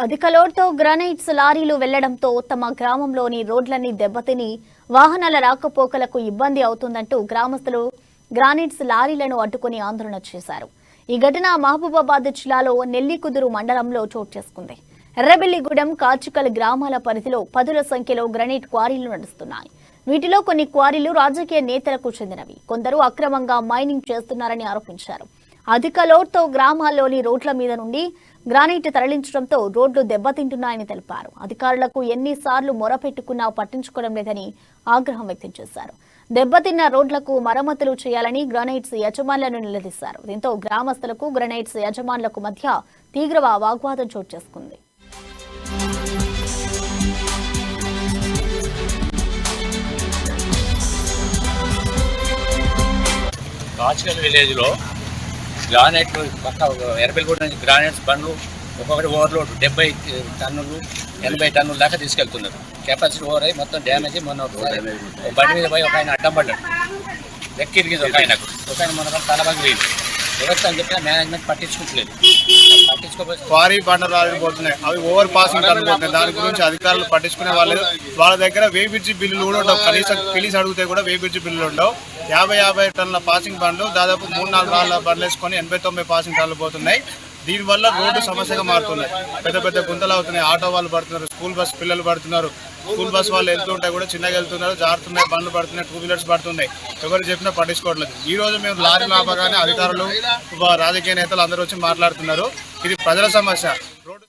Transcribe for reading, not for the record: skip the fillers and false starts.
అధిక లోడ్తో గ్రానైట్స్ లారీలు వెళ్లడంతో తమ గ్రామంలోని రోడ్లన్నీ దెబ్బతిని వాహనాల రాకపోకలకు ఇబ్బంది అవుతుందంటూ గ్రామస్తులు గ్రానైట్స్ లారీలను అడ్డుకుని ఆందోళన చేశారు. ఈ ఘటన మహబూబాబాద్ జిల్లాలో నెల్లికుదురు మండలంలో చోటు చేసుకుంది. ఎర్రబెల్లిగూడెం, కాచికల్ గ్రామాల పరిధిలో పదుల సంఖ్యలో గ్రానైట్ క్వారీలు నడుస్తున్నాయి. వీటిలో కొన్ని క్వారీలు రాజకీయ నేతలకు చెందినవి. కొందరు అక్రమంగా మైనింగ్ చేస్తున్నారని ఆరోపించారు. అధిక లోడ్తో గ్రామాల్లోని రోడ్ల మీద నుండి గ్రానైట్ తరలించడంతో రోడ్లు దెబ్బతింటున్నాయని తెలిపారు. అధికారులకు ఎన్నిసార్లు మొరపెట్టుకున్నా పట్టించుకోవడం లేదని ఆగ్రహం వ్యక్తం చేశారు. దెబ్బతిన్న రోడ్లకు మరమ్మతులు చేయాలని గ్రానైట్స్ యజమానులను నిలదీశారు. దీంతో గ్రామస్తులకు గ్రానైట్స్ యజమానులకు మధ్య తీవ్ర వాగ్వాదం చోటు చేసుకుంది. కాచికల్ విలేజ్లో గ్రానైట్ పక్క ఎర్రబెల్లిగూడ నుంచి గ్రానైట్స్ బండ్లు ఒక్కొక్కటి ఓవర్లోడ్ 70 టన్నులు 80 టన్నుల దాకా తీసుకెళ్తున్నారు. కెపాసిటీ ఓవర్ అయ్యి మొత్తం డ్యామేజ్ అయ్యి మొన్న బండి మీద పోయి ఒక ఆయన అడ్డం పడ్డాడు. వెక్కిరిగింది ఒక ఆయన మొన్న తలబాగి పోయింది. ఎవరితో అని చెప్పినా మేనేజ్మెంట్ పట్టించుకోవట్లేదు. క్వారీ బండలు ఆగిపోతున్నాయి, అవి ఓవర్ పాసింగ్ అయిపోతున్నాయి. దాని గురించి అధికారులు పట్టించుకునే వాళ్ళు వాళ్ళ దగ్గర వేబిడ్జి బిల్లులు కూడా ఉండవు. కనీసం పిలిచి అడిగితే కూడా వేబిడ్జి బిల్లులు ఉండవు. 50 టన్నుల పాసింగ్ బండ్లు దాదాపు 3-4 రాళ్ళ బండ్లు వేసుకొని 89 పాసింగ్ టన్నులు పోతున్నాయి. దీనివల్ల రోడ్డు సమస్యగా మారుతున్నాయి. పెద్ద పెద్ద గుంతలు అవుతున్నాయి. ఆటో వాళ్ళు పడుతున్నారు, స్కూల్ బస్ పిల్లలు పడుతున్నారు. స్కూల్ బస్ వాళ్ళు వెళ్తుంటే కూడా చిన్నగా వెళ్తున్నారు, జారుతున్నాయి, బండ్లు పడుతున్నాయి, 2 వీలర్స్ పడుతున్నాయి. ఎవరు చెప్పినా పట్టించుకోవట్లేదు. ఈ రోజు మేము లారీ ఆపగానే అధికారులు, రాజకీయ నేతలు అందరూ వచ్చి మాట్లాడుతున్నారు. ఇది ప్రజల సమస్య. రోడ్డు